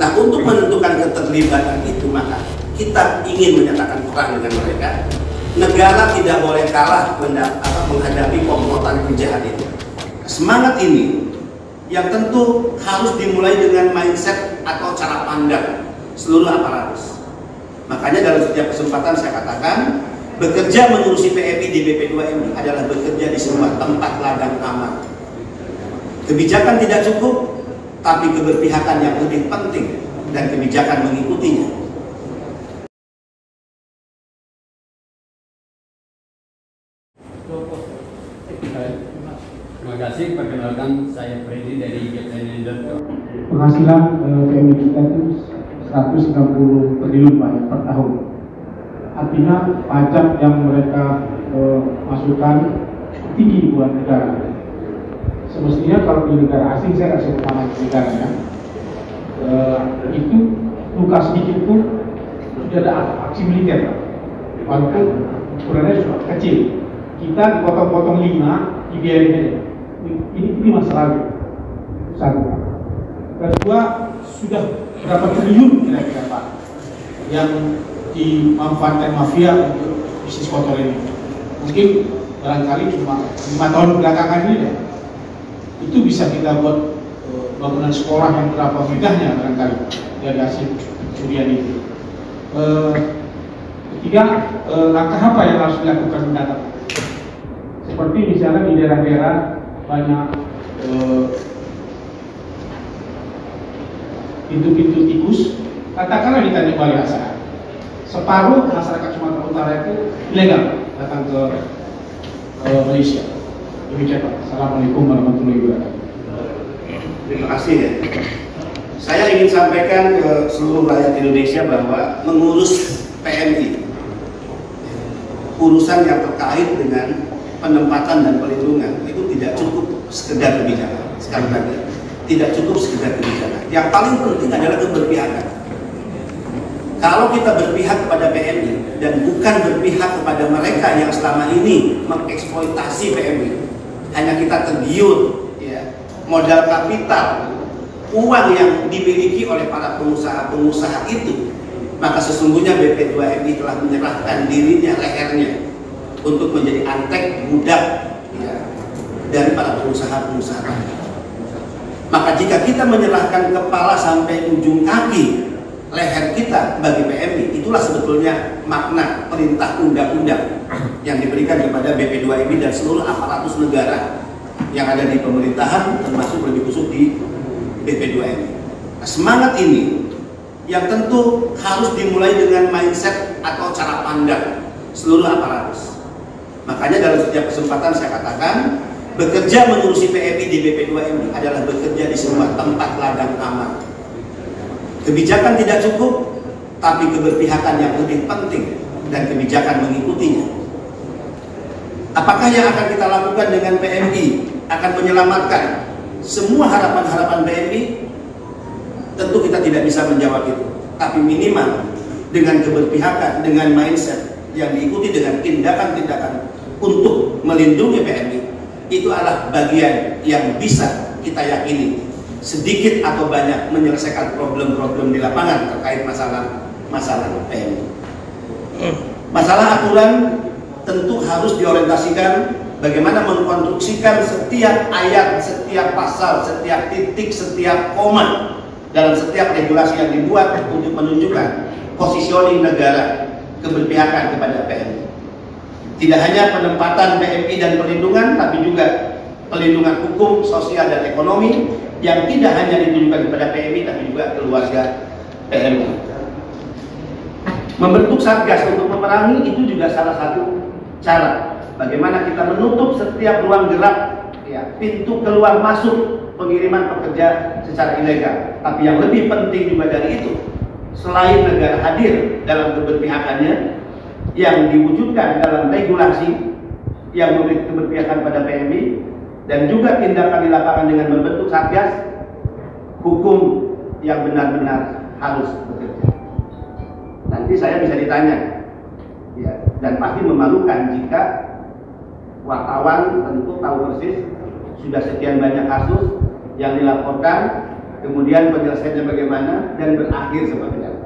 Nah, untuk menentukan keterlibatan itu, maka kita ingin menyatakan perang dengan mereka. Negara tidak boleh kalah menghadapi komplotan penjahat itu. Semangat ini yang tentu harus dimulai dengan mindset atau cara pandang seluruh aparatus. Makanya dalam setiap kesempatan saya katakan, bekerja mengurusi PMI di BP2MI adalah bekerja di sebuah tempat ladang aman. Kebijakan tidak cukup, tapi keberpihakan yang lebih penting dan kebijakan mengikutinya. Terima kasih. Perkenalkan, saya Freddy dari GPN.com. Penghasilan PMI kita itu 160 triliun Pak per tahun. Artinya pajak yang mereka masukkan tinggi buat negara. Semestinya kalau di negara asing, saya kasih pemahaman negaranya, itu luka sedikit pun sudah ada aksi militer, walaupun ukurannya sudah kecil. Kita dipotong-potong 5, dibiarin aja. Ini masalah satu. Kedua, sudah berapa triliun kira-kira Pak yang dimanfaatkan mafia untuk bisnis kotor ini? Mungkin barangkali cuma 5 tahun belakangan ini deh. Itu bisa kita buat bangunan sekolah yang berapa bidahnya barangkali dari hasil curian itu. Ketiga, langkah apa yang harus dilakukan mendatang? Seperti misalnya di daerah-daerah banyak pintu-pintu tikus, katakanlah di Tanjung Balai Asar, separuh masyarakat Sumatera Utara itu ilegal datang ke Malaysia. Demikian Pak. Assalamualaikum warahmatullahi wabarakatuh. Terima kasih ya. Saya ingin sampaikan ke seluruh rakyat Indonesia bahwa mengurus PMI, urusan yang terkait dengan penempatan dan perlindungan itu tidak cukup sekedar kebijakan. Sekali lagi, tidak cukup sekedar kebijakan. Yang paling penting adalah keberpihakan. Kalau kita berpihak kepada PMI dan bukan berpihak kepada mereka yang selama ini mengeksploitasi PMI, hanya kita tergiur ya, modal kapital, uang yang dimiliki oleh para pengusaha-pengusaha itu, maka sesungguhnya BP2MI telah menyerahkan dirinya, lehernya, untuk menjadi antek budak ya, dari para pengusaha-pengusaha tadi. Maka jika kita menyerahkan kepala sampai ujung kaki leher kita bagi PMI, itulah sebetulnya makna perintah undang-undang yang diberikan kepada BP2MI dan seluruh aparatus negara yang ada di pemerintahan, termasuk lebih khusus di BP2MI. Nah, semangat ini yang tentu harus dimulai dengan mindset atau cara pandang seluruh aparatus. Makanya dalam setiap kesempatan saya katakan, bekerja mengurusi PMI di BP2MI adalah bekerja di sebuah tempat ladang aman. Kebijakan tidak cukup, tapi keberpihakan yang lebih penting dan kebijakan mengikutinya. Apakah yang akan kita lakukan dengan PMI akan menyelamatkan semua harapan-harapan PMI? Tentu kita tidak bisa menjawab itu, tapi minimal dengan keberpihakan, dengan mindset yang diikuti dengan tindakan-tindakan untuk melindungi PMI, itu adalah bagian yang bisa kita yakini sedikit atau banyak menyelesaikan problem-problem di lapangan terkait masalah PMI. Masalah aturan tentu harus diorientasikan bagaimana mengkonstruksikan setiap ayat, setiap pasal, setiap titik, setiap koma dalam setiap regulasi yang dibuat untuk menunjukkan positioning negara, keberpihakan kepada PMI. Tidak hanya penempatan PMI dan perlindungan, tapi juga perlindungan hukum, sosial, dan ekonomi yang tidak hanya ditujukan kepada PMI, tapi juga keluarga PMI. Membentuk satgas untuk memerangi itu juga salah satu cara bagaimana kita menutup setiap ruang gerak, ya, pintu keluar masuk pengiriman pekerja secara ilegal. Tapi yang lebih penting juga dari itu, selain negara hadir dalam keberpihakannya, yang diwujudkan dalam regulasi yang memberi keberpihakan pada PMI, dan juga tindakan di lapangan dengan membentuk satgas, hukum yang benar-benar harus bekerja. Nanti saya bisa ditanya, ya, dan pasti memalukan jika wartawan tentu tahu persis sudah sekian banyak kasus yang dilaporkan kemudian penyelesaiannya bagaimana, dan berakhir seperti apa.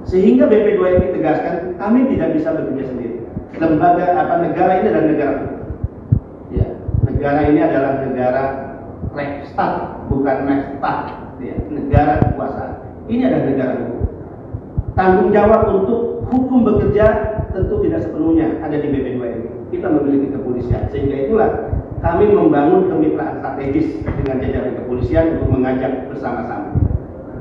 Sehingga BP2MI tegaskan, kami tidak bisa bekerja sendiri. Negara ini adalah negara hukum. Ya, negara ini adalah negara Rechtsstaat, bukan Rechtsstaat. Ya, negara kekuasaan. Ini adalah negara hukum. Tanggung jawab untuk hukum bekerja tentu tidak sepenuhnya ada di BP2MI. Kita memiliki kepolisian, sehingga itulah kami membangun kemitraan strategis dengan jajaran kepolisian untuk mengajak bersama-sama.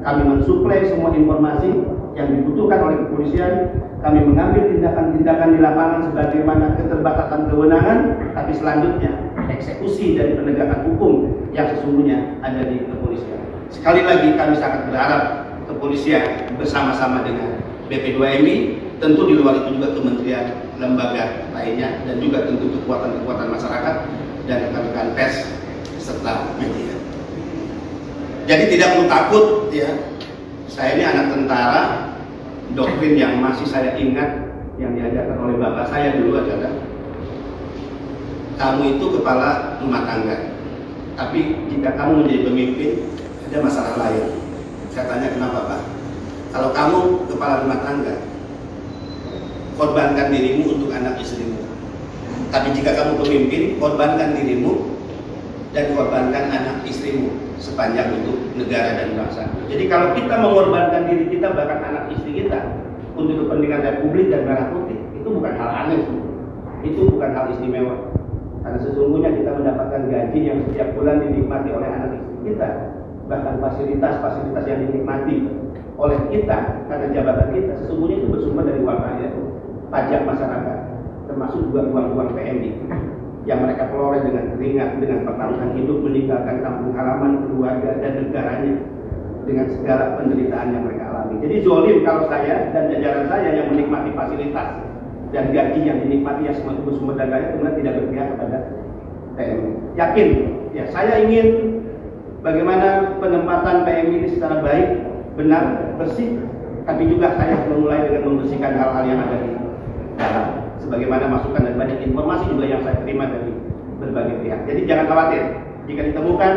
Kami mensuplai semua informasi yang dibutuhkan oleh kepolisian. Kami mengambil tindakan-tindakan di lapangan sebagaimana keterbatasan kewenangan, tapi selanjutnya eksekusi dari penegakan hukum yang sesungguhnya ada di kepolisian. Sekali lagi kami sangat berharap kepolisian bersama-sama dengan BP2MI, tentu di luar itu juga kementerian, lembaga lainnya, dan juga tentu kekuatan-kekuatan masyarakat dan rekan-rekan pers serta media. Jadi tidak perlu takut ya. Saya ini anak tentara. Doktrin yang masih saya ingat yang diajarkan oleh bapak saya dulu adalah kamu itu kepala rumah tangga, tapi jika kamu menjadi pemimpin ada masalah lain. Saya tanya kenapa Pak? Kalau kamu kepala rumah tangga, korbankan dirimu untuk anak istrimu. Tapi jika kamu pemimpin, korbankan dirimu dan korbankan anak istrimu sepanjang untuk negara dan bangsa. Jadi kalau kita mengorbankan diri kita bahkan anak istri kita untuk kepentingan Republik dan Merah Putih, itu bukan hal aneh, itu bukan hal istimewa. Karena sesungguhnya kita mendapatkan gaji yang setiap bulan dinikmati oleh anak istri kita, bahkan fasilitas-fasilitas yang dinikmati oleh kita karena jabatan kita, sesungguhnya itu bersumber dari uang rakyat, pajak masyarakat, termasuk juga uang-uang PMI yang mereka peroleh dengan keringat, dengan pertaruhan hidup, meninggalkan kampung halaman, keluarga, dan negaranya dengan segala penderitaan yang mereka alami. Jadi zolim kalau saya dan jajaran saya yang menikmati fasilitas dan gaji yang dinikmati yang semua bersumber dari rakyat kemudian tidak berpihak kepada PMI. Yakin, ya saya ingin bagaimana penempatan PMI ini secara baik, benar, bersih, tapi juga saya memulai dengan membersihkan hal-hal yang ada di dalam. Sebagaimana masukan dan banyak informasi juga yang saya terima dari berbagai pihak. Jadi jangan khawatir, jika ditemukan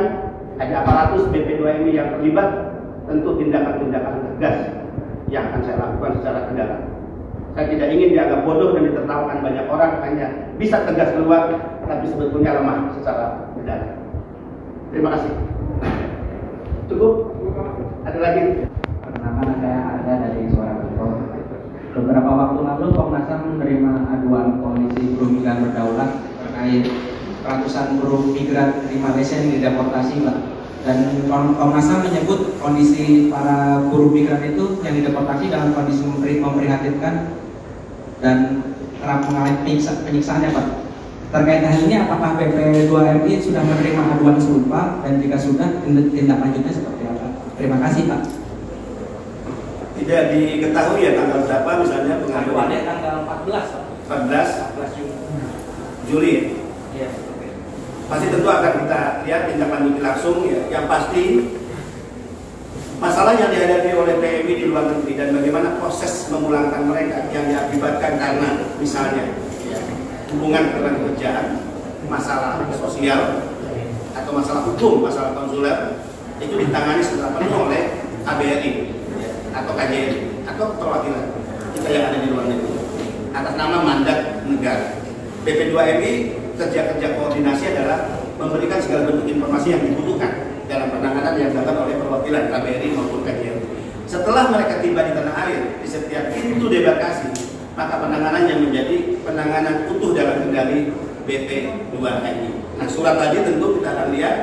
ada aparatus BP2MI yang terlibat, tentu tindakan-tindakan tegas yang akan saya lakukan secara mendalam. Saya tidak ingin dianggap bodoh dan ditertawakan banyak orang hanya bisa tegas keluar, tapi sebetulnya lemah secara mendalam. Terima kasih. Cukup? Ada lagi? Perkenalkan, saya ada dari Suara Bentrok. Beberapa waktu lalu Komnas HAM menerima aduan Komisi Buruh Migran Berdaulat terkait ratusan buruh migran di Malaysia yang dideportasi, Pak. Dan Komnas HAM menyebut kondisi para buruh migran itu yang dideportasi dalam kondisi memprihatinkan dan kerap mengalami penyiksaannya, Pak. Terkait hal ini, apakah BP2MI sudah menerima aduan serupa, dan jika sudah, tindak lanjutnya seperti apa? Terima kasih, Pak. Tidak diketahui ya tanggal berapa misalnya pengaduannya? Tanggal 14, Pak. 14 Juli. Juli. Iya. Pasti tentu akan kita lihat tindak lanjut langsung ya. Yang pasti masalah yang dihadapi oleh PMI di luar negeri dan bagaimana proses memulangkan mereka yang diakibatkan karena misalnya ya, hubungan pekerjaan, masalah sosial atau masalah hukum, masalah konsuler itu ditangani secara penuh oleh KBRI atau KJRI atau perwakilan kita yang ada di luar negeri atas nama mandat negara. BP2MI kerja-kerja koordinasi adalah memberikan segala bentuk informasi yang dibutuhkan dalam penanganan yang dilakukan oleh perwakilan KBRI maupun KJRI. Setelah mereka tiba di tanah air, di setiap pintu debarkasi, maka penanganannya menjadi penanganan utuh dalam kendali BP2MI. Nah, surat tadi tentu kita akan lihat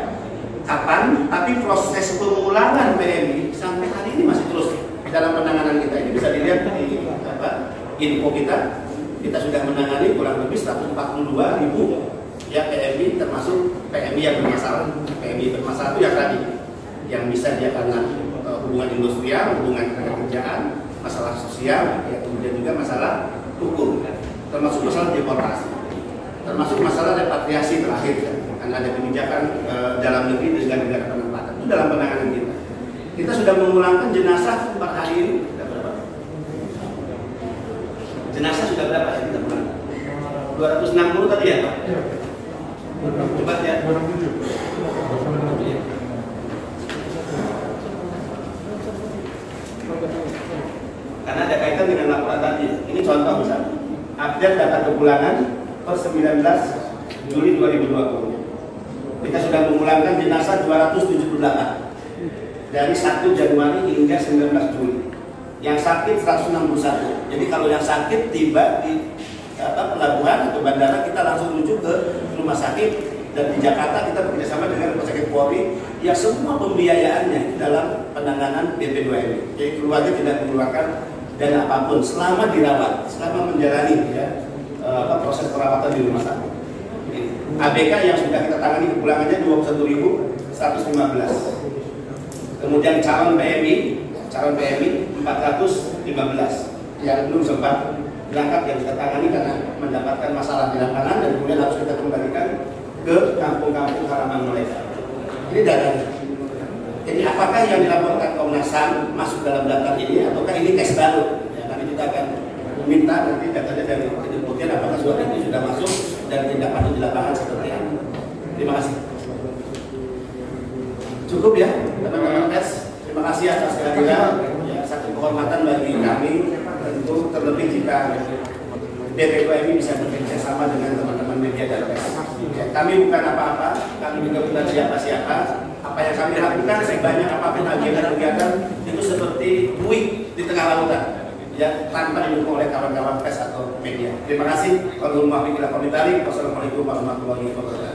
kapan, tapi proses pemulangan PMI sampai hari ini masih terus dalam penanganan kita. Ini bisa dilihat di info kita. Kita sudah menangani kurang lebih 142.000 ya PMI, termasuk PMI yang bermasalah. PMI bermasalah itu yang tadi, yang bisa dia karena hubungan industrial, hubungan kerjaan, masalah sosial, ya, kemudian juga masalah hukum, termasuk masalah deportasi, termasuk masalah repatriasi terakhir ya. Karena ada kebijakan dalam negeri dengan negara penempatan itu dalam penanganan kita. Kita sudah memulangkan jenazah per hari ini. Jenazah sudah berapa ya kita pulang? 260 tadi ya Pak? Coba ya. update data kepulangan per 19 Juli 2020. Kita sudah memulangkan jenazah 278 dari 1 Januari hingga 19 Juli. Yang sakit 161. Jadi kalau yang sakit tiba di pelabuhan atau bandara, kita langsung rujuk ke rumah sakit. Dan di Jakarta kita bekerjasama dengan Rumah Sakit Polri yang semua pembiayaannya dalam penanganan BP2M. Jadi keluarga tidak mengeluarkan dana apapun selama dirawat, selama menjalani proses perawatan di rumah sakit. ABK yang sudah kita tangani kepulangannya 21.115. Kemudian calon PMI 415 yang belum sempat berangkat yang kita tangani karena mendapatkan masalah di lapangan dan kemudian harus kita kembalikan ke kampung-kampung halaman mereka. Ini datanya. Jadi apakah yang dilaporkan Komnas HAM masuk dalam daftar ini ataukah ini case baru? Ya, nanti kita akan minta nanti datanya dari kemudian apakah surat ini sudah masuk dan tindak lanjut di lapangan seperti apa. Terima kasih. Cukup ya teman-teman pers. Terima kasih atas kehadiran. Ya, satu kehormatan bagi kami tentu terlebih jika BP2M bisa bekerja sama dengan teman-teman media dan pers. Ya, kami bukan apa-apa, kami juga bukan siapa-siapa. Apa yang kami lakukan sebanyak apapun agenda kegiatan itu seperti buih di tengah lautan, ya, tanpa didukung oleh kawan-kawan pers atau media. Terima kasih. Wassalamualaikum warahmatullahi wabarakatuh.